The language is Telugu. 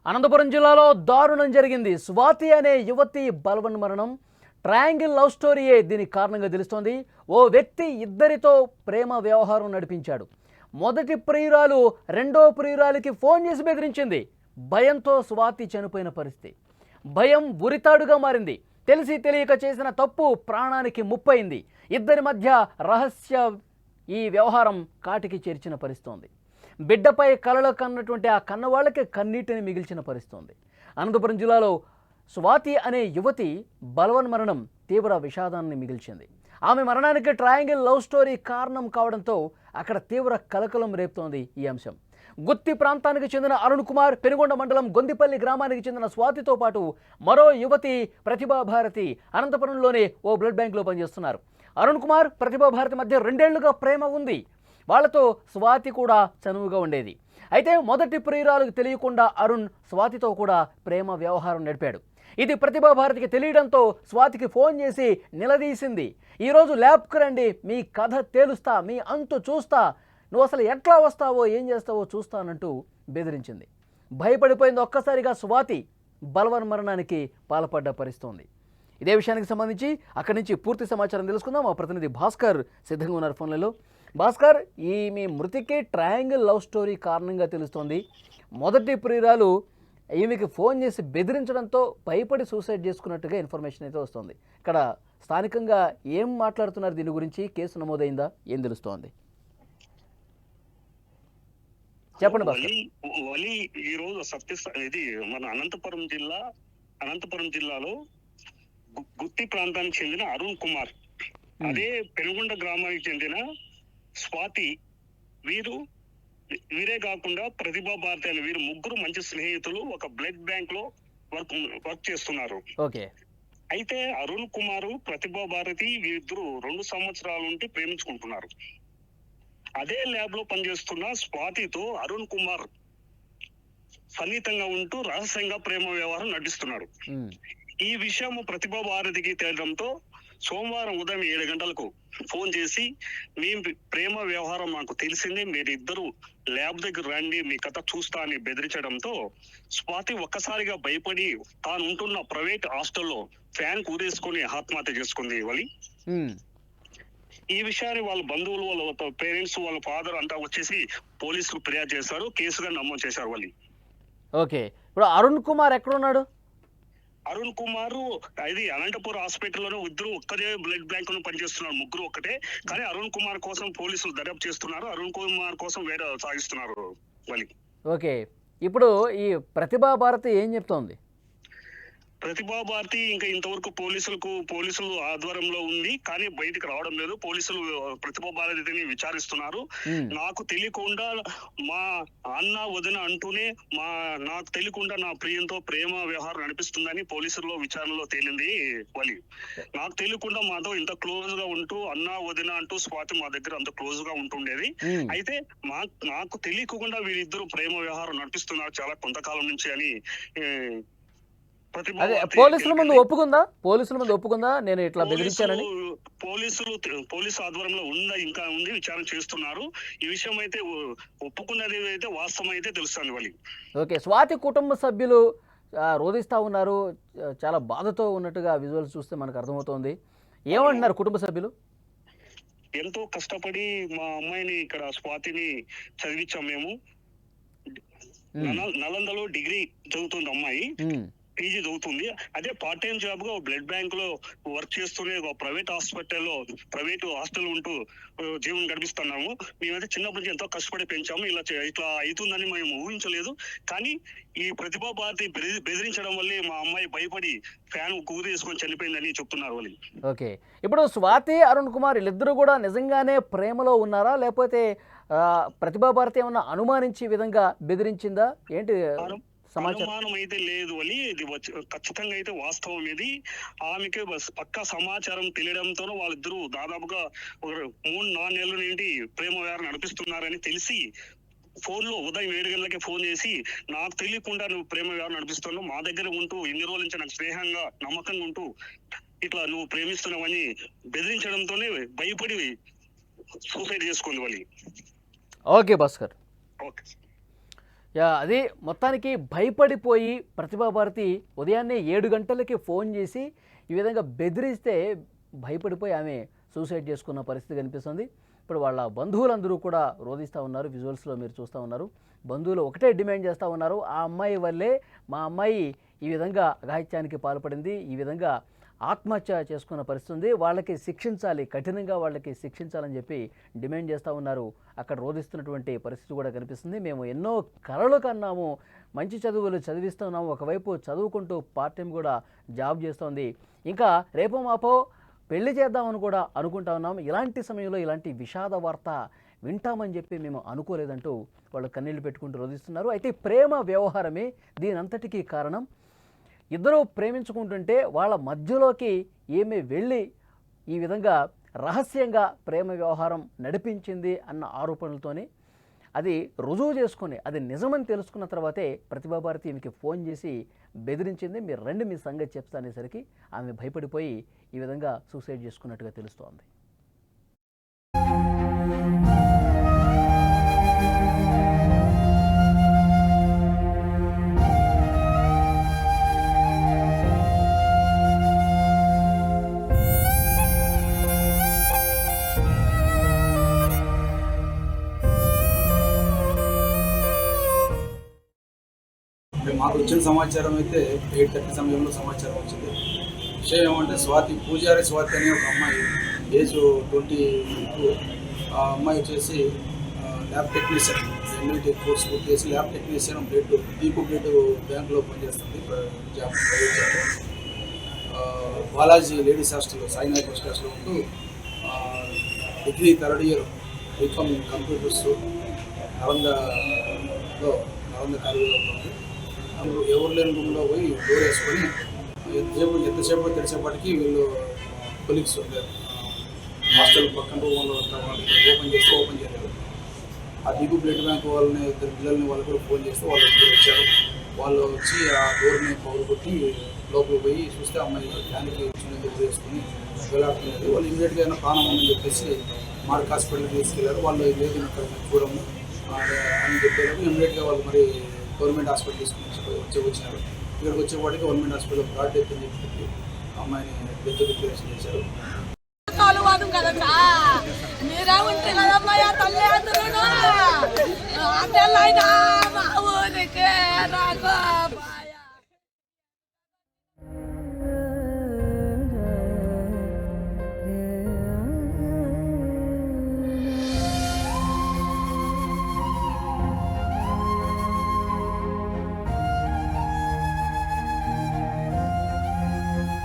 అనంతపురం జిల్లాలో దారుణం జరిగింది. స్వాతి అనే యువతి బలవన్మరణం. ట్రయాంగిల్ లవ్ స్టోరీయే దీనికి కారణంగా తెలుస్తోంది. ఓ వ్యక్తి ఇద్దరితో ప్రేమ వ్యవహారం నడిపించాడు. మొదటి ప్రియురాలు రెండో ప్రియురాలికి ఫోన్ చేసి బెదిరించింది. భయంతో స్వాతి చనిపోయిన పరిస్థితి. భయం ఉరితాడుగా మారింది. తెలిసి తెలియక చేసిన తప్పు ప్రాణానికి ముప్పయింది. ఇద్దరి మధ్య రహస్య ఈ వ్యవహారం కాటికి చేర్చిన పరిస్థితి. బిడ్డపై కలలు కన్నటువంటి ఆ కన్నవాళ్ళకి కన్నీటిని మిగిల్చిన పరిస్థితి. అనంతపురం జిల్లాలో స్వాతి అనే యువతి బలవన్మరణం తీవ్ర విషాదాన్ని మిగిల్చింది. ఆమె మరణానికి ట్రయాంగిల్ లవ్ స్టోరీ కారణం కావడంతో అక్కడ తీవ్ర కలకలం రేపుతోంది ఈ అంశం. గుత్తి ప్రాంతానికి చెందిన అరుణ్ కుమార్, పెనుగొండ మండలం గొందిపల్లి గ్రామానికి చెందిన స్వాతితో పాటు మరో యువతి ప్రతిభాభారతి అనంతపురంలోనే ఓ బ్లడ్ బ్యాంకులో పనిచేస్తున్నారు. అరుణ్ కుమార్, ప్రతిభాభారతి మధ్య 2 ఏళ్లుగా ప్రేమ ఉంది. వాళ్లతో స్వాతి కూడా చనువుగా ఉండేది. అయితే మొదటి ప్రియురాలకు తెలియకుండా అరుణ్ స్వాతితో కూడా ప్రేమ వ్యవహారం నడిపాడు. ఇది ప్రతిభాభారతికి తెలియడంతో స్వాతికి ఫోన్ చేసి నిలదీసింది. ఈరోజు ల్యాబ్కు రండి, మీ కథ తేలుస్తా, మీ అంతు చూస్తా, నువ్వు అసలు ఎట్లా వస్తావో ఏం చేస్తావో చూస్తానంటూ బెదిరించింది. భయపడిపోయింది ఒక్కసారిగా స్వాతి. బలవన్మరణానికి పాల్పడ్డ పరిస్థితి. ఇదే విషయానికి సంబంధించి అక్కడి నుంచి పూర్తి సమాచారం తెలుసుకుందాం. మా ప్రతినిధి భాస్కర్ సిద్ధంగా ఉన్నారు ఫోన్లలో. భాస్కర్, మీ మృతికి ట్రయాంగిల్ లవ్ స్టోరీ కారణంగా తెలుస్తోంది. మొదటి ప్రియురాలు ఈమెకి ఫోన్ చేసి బెదిరించడంతో భయపడి సూసైడ్ చేసుకున్నట్టుగా ఇన్ఫర్మేషన్ అయితే వస్తుంది. ఇక్కడ స్థానికంగా ఏం మాట్లాడుతున్నారు దీని గురించి? కేసు నమోదైందా? ఏం తెలుస్తోంది? చెప్పండి భాస్కర్. ఈ రోజు ఇది మన అనంతపురం జిల్లాలో గుత్తి ప్రాంతానికి చెందిన అరుణ్ కుమార్, అదే పెనుగొండ గ్రామానికి చెందిన స్వాతి, వీరే కాకుండా ప్రతిభా భారతి అని వీరు ముగ్గురు మంచి స్నేహితులు ఒక బ్లడ్ బ్యాంక్ లో వర్క్ చేస్తున్నారు. అయితే అరుణ్ కుమారు, ప్రతిభా భారతి వీరిద్దరు 2 సంవత్సరాల నుండి ప్రేమించుకుంటున్నారు. అదే ల్యాబ్ లో పనిచేస్తున్న స్వాతితో అరుణ్ కుమార్ సన్నిహితంగా ఉంటూ రహస్యంగా ప్రేమ వ్యవహారం నటిస్తున్నాడు. ఈ విషయం ప్రతిభా భారతికి తేలడంతో సోమవారం ఉదయం 7 గంటలకు ఫోన్ చేసి, మీ ప్రేమ వ్యవహారం మాకు తెలిసింది, మీరిద్దరు ల్యాబ్ దగ్గర రండి, మీ కథ చూస్తా అని బెదిరించడంతో స్వాతి ఒక్కసారిగా భయపడి తాను ఉంటున్న ప్రైవేట్ హాస్టల్లో ఫ్యాన్ కూరేసుకుని ఆత్మహత్య చేసుకుంది. ఈ విషయాన్ని వాళ్ళ బంధువులు, వాళ్ళ పేరెంట్స్, వాళ్ళ ఫాదర్ అంతా వచ్చేసి పోలీసులకు ఫిర్యాదు చేశారు. కేసుగా నమోదు చేశారు. ఇప్పుడు అరుణ్ కుమార్ ఎక్కడున్నాడు? అరుణ్ కుమార్ ఇది అనంతపూర్ హాస్పిటల్లోనే ఇద్దరు ఒక్కదే బ్లడ్ బ్యాంక్ లో పనిచేస్తున్నారు. ముగ్గురు ఒక్కటే. కానీ అరుణ్ కుమార్ కోసం పోలీసులు దర్యాప్తు చేస్తున్నారు. అరుణ్ కుమార్ కోసం వేరే సాగిస్తున్నారు. ఇప్పుడు ఈ ప్రతిభా భారతి ఏం చెప్తోంది? ప్రతిభా భారతి ఇంకా ఇంతవరకు పోలీసులు ఆధ్వర్యంలో ఉంది, కానీ బయటికి రావడం లేదు. పోలీసులు ప్రతిభా భారతిని విచారిస్తున్నారు. నాకు తెలియకుండా మా అన్న వదిన అంటూనే నాకు తెలియకుండా నా ప్రియంతో ప్రేమ వ్యవహారం నడిపిస్తుందని పోలీసుల్లో విచారణలో తేలింది. నాకు తెలియకుండా మాతో ఇంత క్లోజ్ గా ఉంటూ అన్న వదిన అంటూ స్వాతి మా దగ్గర అంత క్లోజ్ గా ఉంటుండేది. అయితే నాకు తెలియకుండా వీరిద్దరు ప్రేమ వ్యవహారం నడిపిస్తున్నారు చాలా కొంతకాలం నుంచి అని పోలీసుల ముందు ఒప్పుకుందా నేను ఇట్లా బెదిరించానని? పోలీసు ఆధ్వర్యంలో ఇంకా ఉంది, విచారణ చేస్తున్నారు. ఈ విషయం అయితే ఒప్పుకున్నది అయితే వాస్తవం అయితే తెలుస్తుంది. స్వాతి కుటుంబ సభ్యులు రోధిస్తా ఉన్నారు, చాలా బాధతో ఉన్నట్టుగా విజువల్స్ చూస్తే మనకు అర్థమవుతోంది. ఏమంటున్నారు కుటుంబ సభ్యులు? ఎంతో కష్టపడి మా అమ్మాయిని ఇక్కడ స్వాతిని చదివించాం మేము. నలందలో డిగ్రీ చదువుతుంది అమ్మాయి, పీజీ చదువుతుంది. అదే పార్ట్ టైం జాబ్ గా బ్లడ్ బ్యాంక్ లో వర్క్ చేస్తూనే ప్రైవేట్ హాస్టల్ ఉంటూ జీవనం గడిపిస్తున్నాము. మేమైతే చిన్నప్పటి నుంచి ఎంతో కష్టపడి పెంచాము. ఇట్లా అవుతుందని మేము ఊహించలేదు. కానీ ఈ ప్రతిభా భారతి బెదిరించడం వల్లే మా అమ్మాయి భయపడి ఫ్యాన్ కూరేసుకొని చనిపోయిందని చెప్తున్నారు. ఇప్పుడు స్వాతి, అరుణ్ కుమార్ వీళ్ళిద్దరూ కూడా నిజంగానే ప్రేమలో ఉన్నారా, లేకపోతే ప్రతిభా భారతి ఏమన్నా అనుమానించే విధంగా బెదిరించిందా? ఏంటి అనుమానం అయితే లేదు అని, ఇది ఖచ్చితంగా అయితే వాస్తవం. ఇది ఆమెకి పక్కా సమాచారం తెలియడంతో వాళ్ళిద్దరూ దాదాపుగా 3-4 నెలల నుండి ప్రేమ వ్యవహారం నడిపిస్తున్నారని తెలిసి ఫోన్ లో ఉదయం 7 గంటలకే ఫోన్ చేసి, నాకు తెలియకుండా నువ్వు ప్రేమ వ్యవహారం నడిపిస్తున్నావు, మా దగ్గర ఉంటూ ఇన్ని రోజుల నుంచి నాకు స్నేహంగా నమ్మకంగా ఉంటూ ఇట్లా నువ్వు ప్రేమిస్తున్నావని బెదిరించడంతోనే భయపడి సూసైడ్ చేసుకుంది. భాస్కర్. అది మొత్తానికి భయపడిపోయి ప్రతిభా భారతి ఉదయాన్నే 7 గంటలకి ఫోన్ చేసి ఈ విధంగా బెదిరిస్తే భయపడిపోయి ఆమె సూసైడ్ చేసుకున్న పరిస్థితి కనిపిస్తుంది. ఇప్పుడు వాళ్ళ బంధువులందరూ కూడా రోధిస్తూ ఉన్నారు. విజువల్స్లో మీరు చూస్తూ ఉన్నారు. బంధువులు ఒకటే డిమాండ్ చేస్తూ ఉన్నారు, ఆ అమ్మాయి వల్లే మా అమ్మాయి ఈ విధంగా అఘాయిత్యానికి పాల్పడింది, ఈ విధంగా ఆత్మహత్య చేసుకున్న పరిస్థితి ఉంది, వాళ్ళకి శిక్షించాలి, కఠినంగా వాళ్ళకి శిక్షించాలని చెప్పి డిమాండ్ చేస్తూ ఉన్నారు. అక్కడ రోధిస్తున్నటువంటి పరిస్థితి కూడా కనిపిస్తుంది. మేము ఎన్నో కలలు కన్నాము, మంచి చదువులు చదివిస్తున్నాము, ఒకవైపు చదువుకుంటూ పార్ట్ టైం కూడా జాబ్ చేస్తోంది, ఇంకా రేపో మాపో పెళ్లి చేద్దామని కూడా అనుకుంటా ఉన్నాము, ఇలాంటి సమయంలో ఇలాంటి విషాద వార్త వింటామని చెప్పి మేము అనుకోలేదంటూ వాళ్ళు కన్నీళ్లు పెట్టుకుంటూ రోధిస్తున్నారు. అయితే ప్రేమ వ్యవహారమే దీని అంతటికీ కారణం. ఇద్దరూ ప్రేమించుకుంటుంటే వాళ్ళ మధ్యలోకి ఏమీ వెళ్ళి ఈ విధంగా రహస్యంగా ప్రేమ వ్యవహారం నడిపించింది అన్న ఆరోపణలతోనే అది రుజువు చేసుకొని అది నిజమని తెలుసుకున్న తర్వాతే ప్రతిభా భారతి ఈమెకి ఫోన్ చేసి బెదిరించింది. మీరు రండి మీ సంగతి చెప్తా అనేసరికి ఆమె భయపడిపోయి ఈ విధంగా సూసైడ్ చేసుకున్నట్టుగా తెలుస్తోంది. మాకు వచ్చిన సమాచారం అయితే 8:30 సమయంలో సమాచారం వచ్చింది. విషయం ఏమంటే పూజారి స్వాతి అనే ఒక అమ్మాయి ఏజ్ 22. ఆ అమ్మాయి వచ్చేసి ల్యాబ్ టెక్నీషియన్, ఎన్ఐటీ కోర్స్ పూర్తి చేసి ల్యాబ్ టెక్నీషియన్ దీపు బ్లడ్ బ్యాంక్లో పనిచేస్తుంది, job private job. Balaji ladies హాస్టల్లో, సాయినాథ్ హాస్టల్లో ఉంటూ degree 3rd year BCom computers Nalanda కాలేజీలో ఉంది. ఎవరు లేని రూమ్లో పోయి డోర్ వేసుకొని ఎంతసేపు తెలిసేపటికి వీళ్ళు కొలీగ్స్ హాస్టల్ పక్కన రూమ్లో ఓపెన్ చేయలేదు. ఆ దీపు బ్లడ్ బ్యాంక్ వాళ్ళని, 2 పిల్లల్ని వాళ్ళు కూడా ఫోన్ చేస్తే వాళ్ళు వచ్చారు. వాళ్ళు వచ్చి ఆ డోర్ని పౌరు కొట్టి లోపలికి పోయి చూస్తే అమ్మాయి ఫ్యాన్కి చిన్న వేసుకొని వేలాడుతున్నది. వాళ్ళు ఇమీడియట్గా అయినా ప్రాణం ఉందని చెప్పేసి మార్క్ హాస్పిటల్కి తీసుకెళ్లారు. వాళ్ళు లేదు ఇక్కడ చూడము అని చెప్పారు. ఇమీడియట్గా వాళ్ళు మరి గవర్నమెంట్ హాస్పిటల్ తీసుకుని వచ్చినారు. ఇక్కడికి వచ్చేవాడికి గవర్నమెంట్ హాస్పిటల్ బ్రాడ్ డెత్ అని చెప్పి అమ్మాయిని డెత్ డిక్లేరేషన్ చేశారు. మీరే ఉంటే కదమ్మా తల్లి అందరూ